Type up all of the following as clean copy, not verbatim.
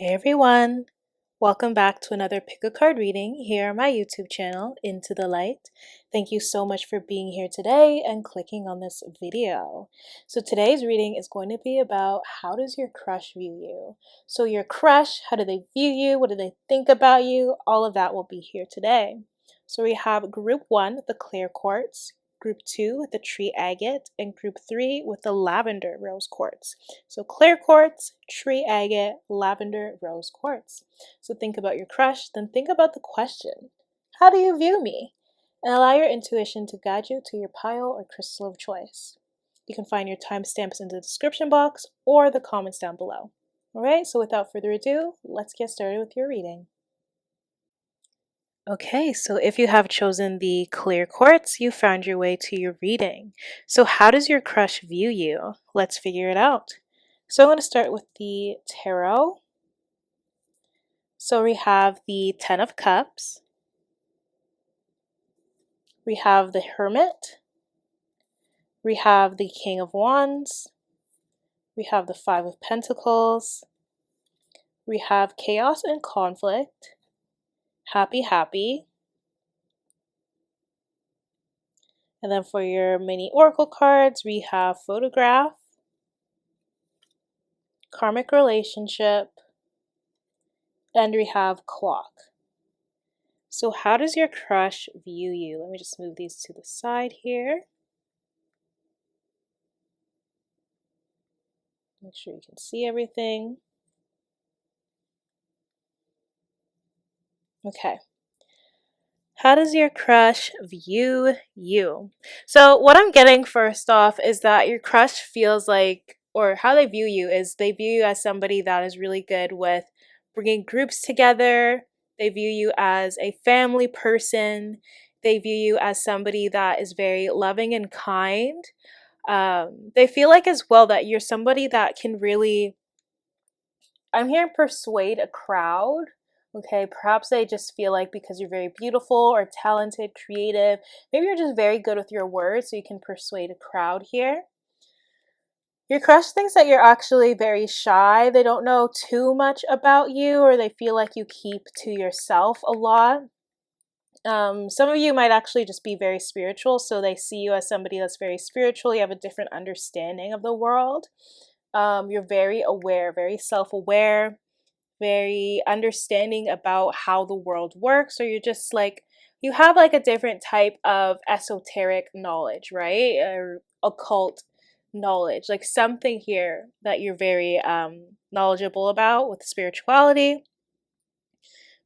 Hey everyone! Welcome back to another pick a card reading here on my YouTube channel, Into the Light. Thank you so much for being here today and clicking on this video. So today's reading is going to be about how does your crush view you? So your crush, how do they view you? What do they think about you? All of that will be here today. So we have group 1 with the clear quartz, group 2 with the tree agate, and group 3 with the lavender rose quartz. So clear quartz, tree agate, lavender rose quartz. So think about your crush, then think about the question, how do you view me? And allow your intuition to guide you to your pile or crystal of choice. You can find your timestamps in the description box or the comments down below. Alright, so without further ado, let's get started with your reading. Okay, so if you have chosen the clear quartz, you found your way to your reading. So how does your crush view you? Let's figure it out. So I'm going to start with the tarot. So we have the 10 of Cups. We have the Hermit. We have the King of Wands. We have the 5 of Pentacles. We have Chaos and Conflict. Happy. And then for your mini oracle cards, we have Photograph, Karmic Relationship, and we have Clock. So how does your crush view you? Let me just move these to the side here. Make sure you can see everything. Okay. How does your crush view you? So what I'm getting first off is that your crush feels like, or how they view you is they view you as somebody that is really good with bringing groups together. They view you as a family person. They view you as somebody that is very loving and kind. They feel like as well that you're somebody that can really, I'm hearing persuade a crowd. Okay, perhaps they just feel like because you're very beautiful or talented, creative, maybe you're just very good with your words, so you can persuade a crowd here. Your crush thinks that you're actually very shy. They don't know too much about you, or they feel like you keep to yourself a lot. Some of you might actually just be very spiritual, so they see you as somebody that's very spiritual. You have a different understanding of the world. You're very aware, very self-aware, very understanding about how the world works, or you're just like, you have like a different type of esoteric knowledge, right? Or occult knowledge, like something here that you're very knowledgeable about with spirituality.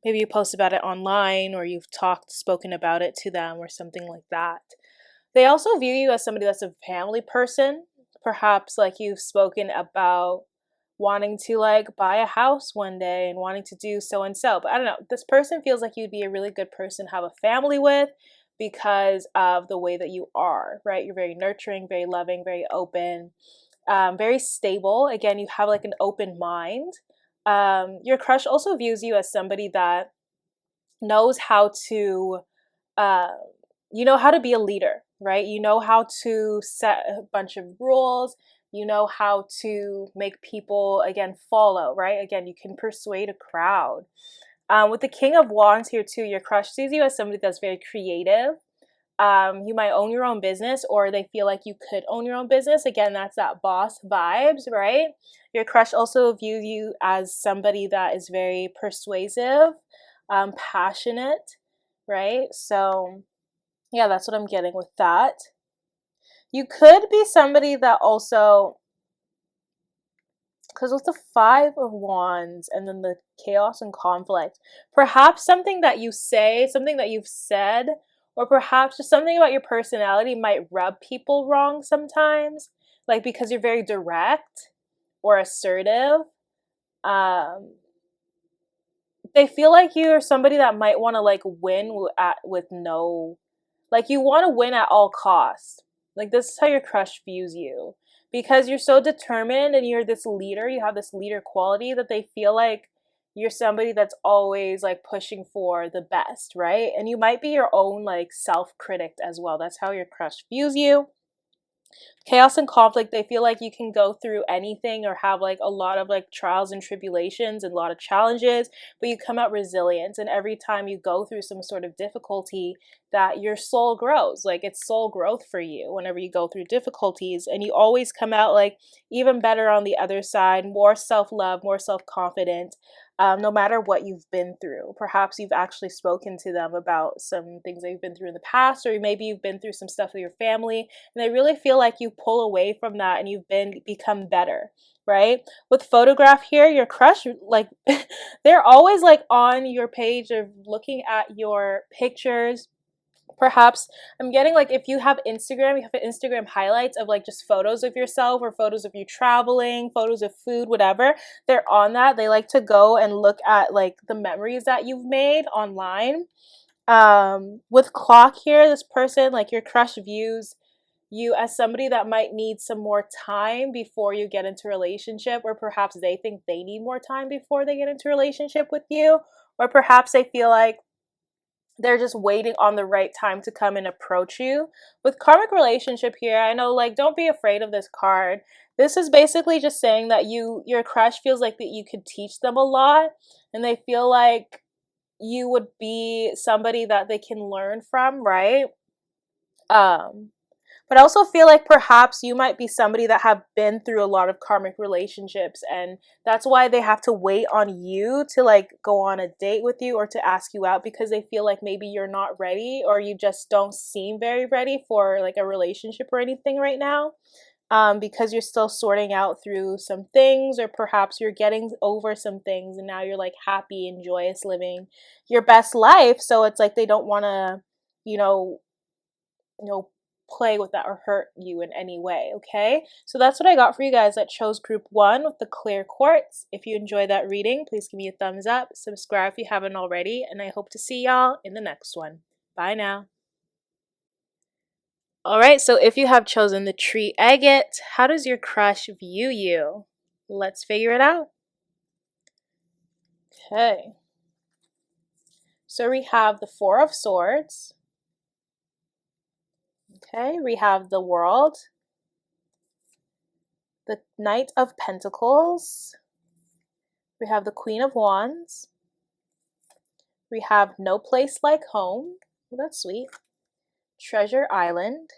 Maybe you post about it online, or you've spoken about it to them, or something like that. They also view you as somebody that's a family person. Perhaps like you've spoken about wanting to like buy a house one day and wanting to do so and so. But I don't know, this person feels like you'd be a really good person to have a family with because of the way that you are, right? You're very nurturing, very loving, very open, very stable. Again, you have like an open mind. Your crush also views you as somebody that knows how to, you know how to be a leader, right? You know how to set a bunch of rules. You know how to make people, again, follow, right? Again, you can persuade a crowd. With the King of Wands here too, your crush sees you as somebody that's very creative. You might own your own business, or they feel like you could own your own business. Again, that's that boss vibes, right? Your crush also views you as somebody that is very persuasive, passionate, right? So yeah, that's what I'm getting with that. You could be somebody that also, because with the 5 of Wands and then the chaos and conflict, perhaps something that you say, something that you've said, or perhaps just something about your personality might rub people wrong sometimes, like because you're very direct or assertive. They feel like you're somebody that might want to like win with no, like you want to win at all costs. Like this is how your crush views you, because you're so determined and you're this leader, you have this leader quality, that they feel like you're somebody that's always like pushing for the best, right? And you might be your own like self-critic as well. That's how your crush views you. Chaos and conflict, they feel like you can go through anything or have like a lot of like trials and tribulations and a lot of challenges, but you come out resilient. And every time you go through some sort of difficulty, that your soul grows. Like it's soul growth for you whenever you go through difficulties, and you always come out like even better on the other side, more self-love, more self-confident. No matter what you've been through, perhaps you've actually spoken to them about some things that you've been through in the past, or maybe you've been through some stuff with your family, and they really feel like you pull away from that and you've become better, right? With photograph here, your crush, like they're always like on your page of looking at your pictures. Perhaps I'm getting like, if you have Instagram, you have Instagram highlights of like just photos of yourself or photos of you traveling, photos of food, whatever. They're on that. They like to go and look at like the memories that you've made online. With clock here, this person, like your crush, views you as somebody that might need some more time before you get into a relationship, or perhaps they think they need more time before they get into a relationship with you, or perhaps they feel like they're just waiting on the right time to come and approach you. With karmic relationship here, I know, like, don't be afraid of this card. This is basically just saying that your crush feels like that you could teach them a lot, and they feel like you would be somebody that they can learn from, right? Um but I also feel like perhaps you might be somebody that have been through a lot of karmic relationships, and that's why they have to wait on you to like go on a date with you or to ask you out, because they feel like maybe you're not ready, or you just don't seem very ready for like a relationship or anything right now. Because you're still sorting out through some things, or perhaps you're getting over some things and now you're like happy and joyous living your best life. So it's like they don't want to, you know, you know, play with that or hurt you in any way. Okay, so that's what I got for you guys that chose group one with the clear quartz. If you enjoyed that reading, please give me a thumbs up, subscribe if you haven't already, and I hope to see y'all in the next one. Bye now. All right, so if you have chosen the tree agate, how does your crush view you? Let's figure it out. Okay, so we have the Four of Swords. Okay, we have the World, the Knight of Pentacles, we have the Queen of Wands, we have No Place Like Home. Well, that's sweet. Treasure Island.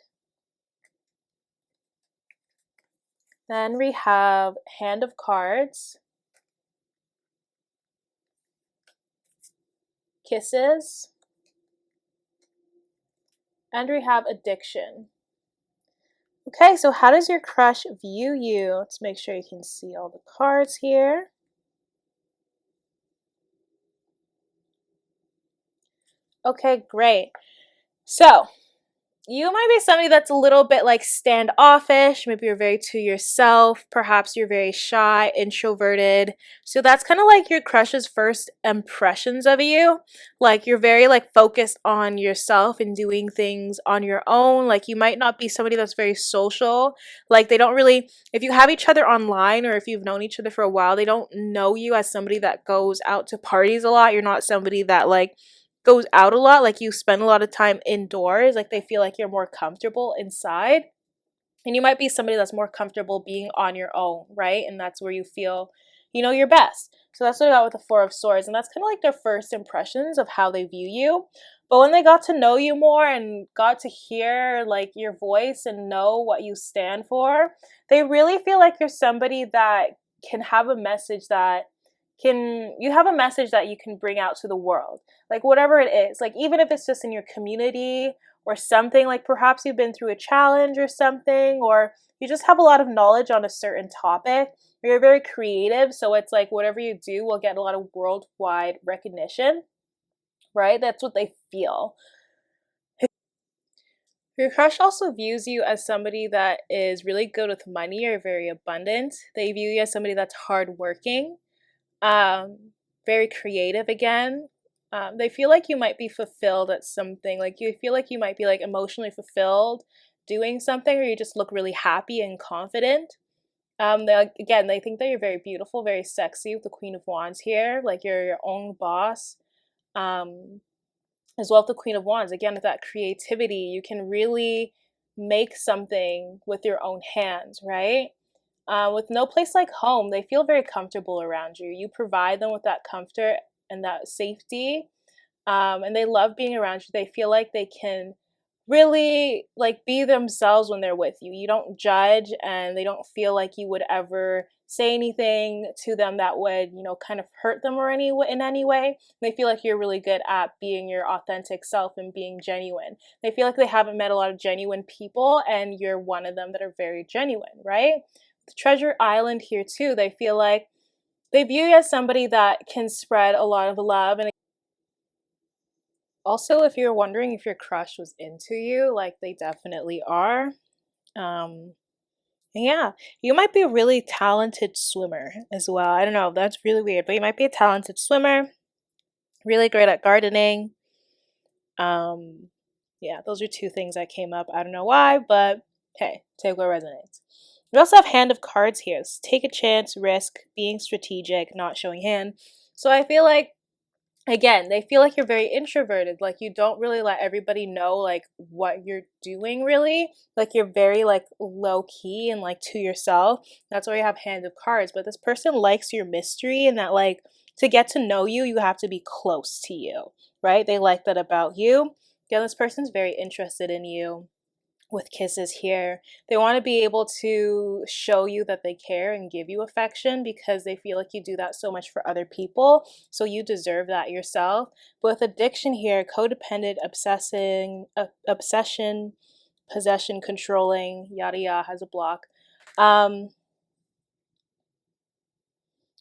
Then we have Hand of Cards, Kisses, and we have Addiction. Okay, so how does your crush view you? Let's make sure you can see all the cards here. Okay, great. So you might be somebody that's a little bit like standoffish. Maybe you're very to yourself. Perhaps you're very shy, introverted. So that's kind of like your crush's first impressions of you. Like you're very like focused on yourself and doing things on your own. Like you might not be somebody that's very social. Like they don't really, if you have each other online or if you've known each other for a while, they don't know you as somebody that goes out to parties a lot. You're not somebody that like goes out a lot, like you spend a lot of time indoors, like they feel like you're more comfortable inside. And you might be somebody that's more comfortable being on your own, right? And that's where you feel, your best. So that's what I got with the Four of Swords. And that's kind of like their first impressions of how they view you. But when they got to know you more and got to hear like your voice and know what you stand for, they really feel like you're somebody that can have a message that you have a message that you can bring out to the world, like whatever it is, like even if it's just in your community or something, like perhaps you've been through a challenge or something, or you just have a lot of knowledge on a certain topic, or you're very creative, so it's like whatever you do will get a lot of worldwide recognition, right? That's what they feel. Your crush also views you as somebody that is really good with money or very abundant. They view you as somebody that's hardworking, um, very creative again. They feel like you might be fulfilled at something. Like you feel like you might be like emotionally fulfilled doing something, or you just look really happy and confident. They think that you're very beautiful, very sexy with the Queen of Wands here. Like you're your own boss. Um, as well with the Queen of Wands, again, with that creativity, you can really make something with your own hands, right? With no place like home, they feel very comfortable around you. You provide them with that comfort and that safety, and they love being around you. They feel like they can really like be themselves when they're with you. You don't judge, and they don't feel like you would ever say anything to them that would, kind of hurt them or in any way. They feel like you're really good at being your authentic self and being genuine. They feel like they haven't met a lot of genuine people, and you're one of them that are very genuine, right? The Treasure Island here too, they feel like they view you as somebody that can spread a lot of love. And also, if you're wondering if your crush was into you, like they definitely are. Um, yeah, you might be a really talented swimmer as well. I don't know, that's really weird, but you might be a talented swimmer, really great at gardening. Um, yeah, those are two things that came up. I don't know why, but hey, take what resonates. We also have Hand of Cards here. So take a chance, risk, being strategic, not showing hand. So I feel like, again, they feel like you're very introverted. Like you don't really let everybody know like what you're doing really. Like you're very like low key and like to yourself. That's why you have Hand of Cards. But this person likes your mystery, and that like to get to know you, you have to be close to you, right? They like that about you. Again, this person's very interested in you with Kisses here. They want to be able to show you that they care and give you affection because they feel like you do that so much for other people. So you deserve that yourself. But with Addiction here, codependent, obsession, possession, controlling, yada yada has a block. I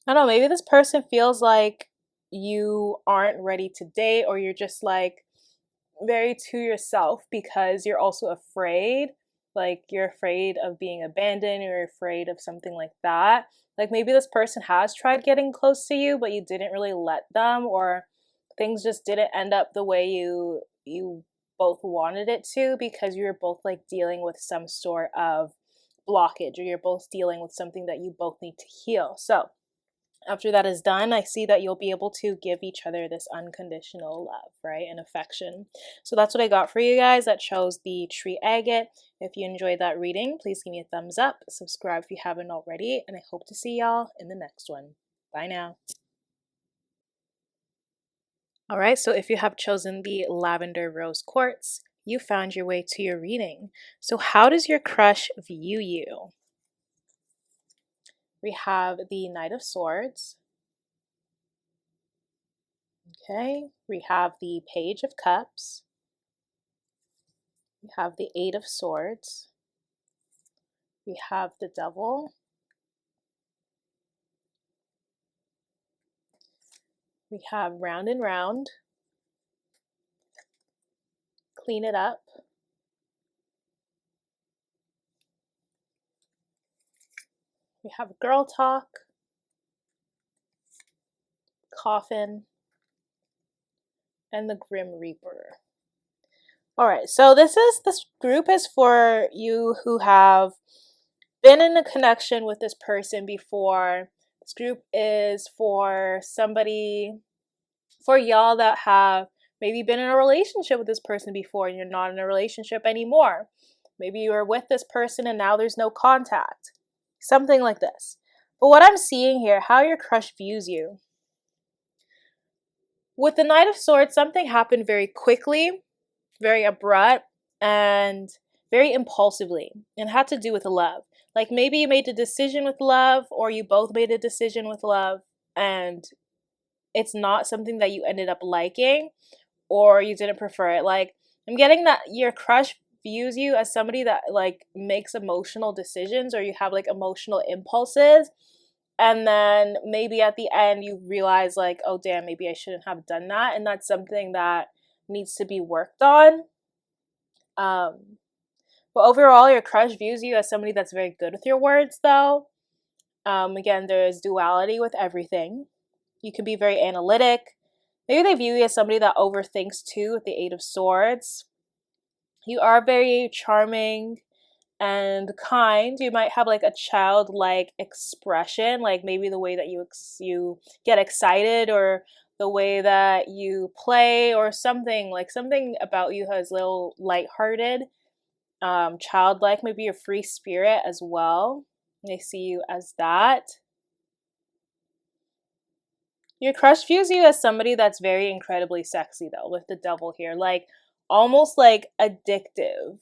don't know, maybe this person feels like you aren't ready to date, or you're just like very to yourself because you're also afraid. Like you're afraid of being abandoned, you're afraid of something like that. Like maybe this person has tried getting close to you, but you didn't really let them, or things just didn't end up the way you both wanted it to, because you were both like dealing with some sort of blockage, or you're both dealing with something that you both need to heal. So after that is done, I see that you'll be able to give each other this unconditional love, right? And affection. So that's what I got for you guys. That chose the tree agate. If you enjoyed that reading, please give me a thumbs up, subscribe if you haven't already, and I hope to see y'all in the next one. Bye now. All right, so if you have chosen the lavender rose quartz, you found your way to your reading. So how does your crush view you? We have the Knight of Swords. Okay, we have the Page of Cups. We have the Eight of Swords. We have the Devil. We have Round and Round. Clean It Up. We have Girl Talk. Coffin. And the Grim Reaper. Alright, so this group is for you who have been in a connection with this person before. This group is for y'all that have maybe been in a relationship with this person before and you're not in a relationship anymore. Maybe you were with this person and now there's no contact. Something like this. But what I'm seeing here, how your crush views you. With the Knight of Swords, something happened very quickly, very abrupt, and very impulsively, and had to do with love. Like maybe you made a decision with love, or you both made a decision with love, and it's not something that you ended up liking, or you didn't prefer it. Like I'm getting that your crush views you as somebody that like makes emotional decisions, or you have like emotional impulses, and then maybe at the end you realize like, oh damn, maybe I shouldn't have done that, and that's something that needs to be worked on. But overall, your crush views you as somebody that's very good with your words, though. Again, there's duality with everything. You can be very analytic. Maybe they view you as somebody that overthinks too, with the Eight of Swords. You are very charming and kind. You might have like a childlike expression, like maybe the way that you get excited, or the way that you play, or something about you has a little lighthearted. childlike, maybe a free spirit as well. They see you as that. Your crush views you as somebody that's very incredibly sexy though, with the devil here. Like almost like addictive.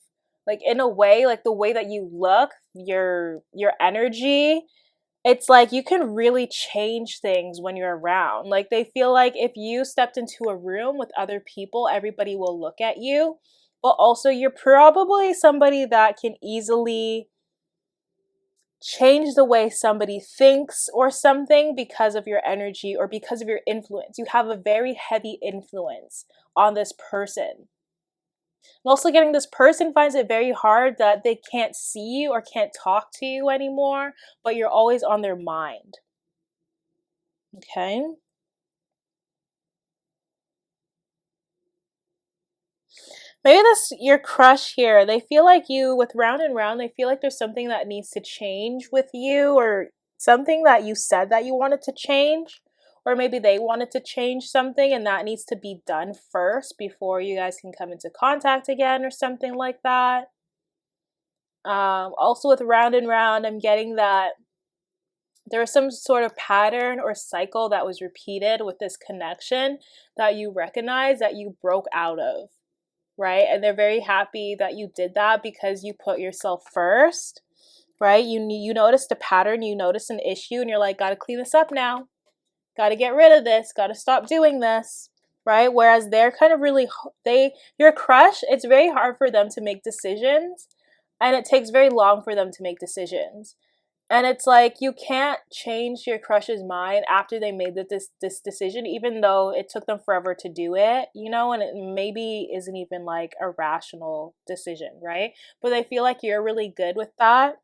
Like in a way, like the way that you look, your energy, it's like you can really change things when you're around. Like they feel like if you stepped into a room with other people, everybody will look at you. But also you're probably somebody that can easily change the way somebody thinks or something because of your energy or because of your influence. You have a very heavy influence on this person. I'm also getting this person finds it very hard that they can't see you or can't talk to you anymore, but you're always on their mind. Okay? Maybe this your crush here, they feel like you with round and round, they feel like there's something that needs to change with you or something that you said that you wanted to change. Or maybe they wanted to change something and that needs to be done first before you guys can come into contact again or something like that. Also with round and round, I'm getting that there was some sort of pattern or cycle that was repeated with this connection that you recognize that you broke out of, right? And they're very happy that you did that because you put yourself first, right? You noticed a pattern, you noticed an issue, and you're like, gotta clean this up now, gotta get rid of this, gotta stop doing this, right? Whereas they're kind of really your crush, it's very hard for them to make decisions, and it takes very long for them to make decisions. And it's like you can't change your crush's mind after they made this decision, even though it took them forever to do it, you know, and it maybe isn't even like a rational decision, right? But they feel like you're really good with that.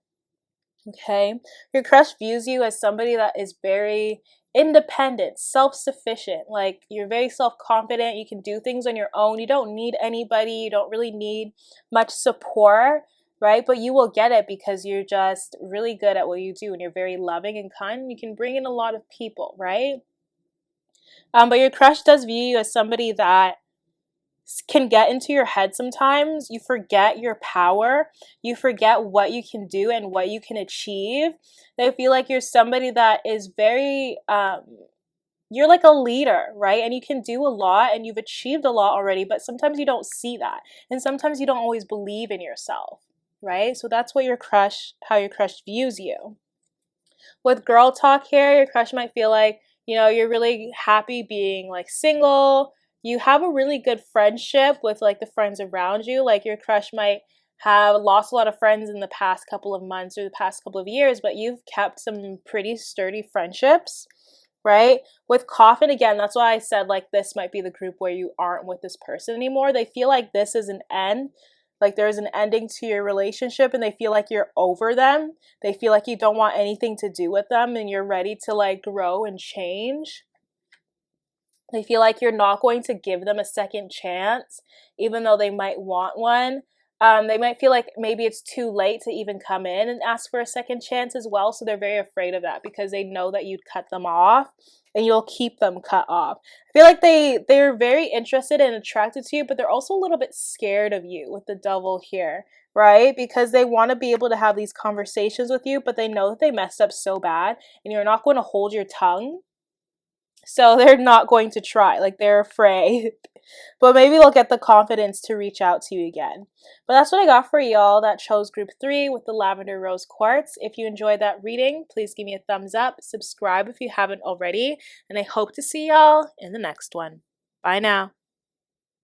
Okay. Your crush views you as somebody that is very independent, self sufficient. Like you're very self confident. You can do things on your own. You don't need anybody. You don't really need much support, right? But you will get it because you're just really good at what you do and you're very loving and kind. And you can bring in a lot of people, right? But your crush does view you as somebody that can get into your head sometimes. You forget your power. You forget what you can do and what you can achieve. They feel like you're somebody that is very, you're like a leader, right? And you can do a lot and you've achieved a lot already, but sometimes you don't see that. And sometimes you don't always believe in yourself, right? So that's what how your crush views you. With girl talk here, your crush might feel like, you know, you're really happy being like single. You have a really good friendship with like the friends around you. Like your crush might have lost a lot of friends in the past couple of months or the past couple of years, but you've kept some pretty sturdy friendships, right? With coffin, again, that's why I said like this might be the group where you aren't with this person anymore. They feel like this is an end, like there's an ending to your relationship, and they feel like you're over them. They feel like you don't want anything to do with them and you're ready to like grow and change. They feel like you're not going to give them a second chance, even though they might want one. They might feel like maybe it's too late to even come in and ask for a second chance as well. So they're very afraid of that because they know that you'd cut them off and you'll keep them cut off. I feel like they're very interested and attracted to you, but they're also a little bit scared of you with the devil here, right? Because they want to be able to have these conversations with you, but they know that they messed up so bad and you're not going to hold your tongue. So they're not going to try, like they're afraid. But maybe they'll get the confidence to reach out to you again. But that's what I got for y'all that chose group 3 with the lavender rose quartz. If you enjoyed that reading, please give me a thumbs up, subscribe if you haven't already, and I hope to see y'all in the next one. Bye now.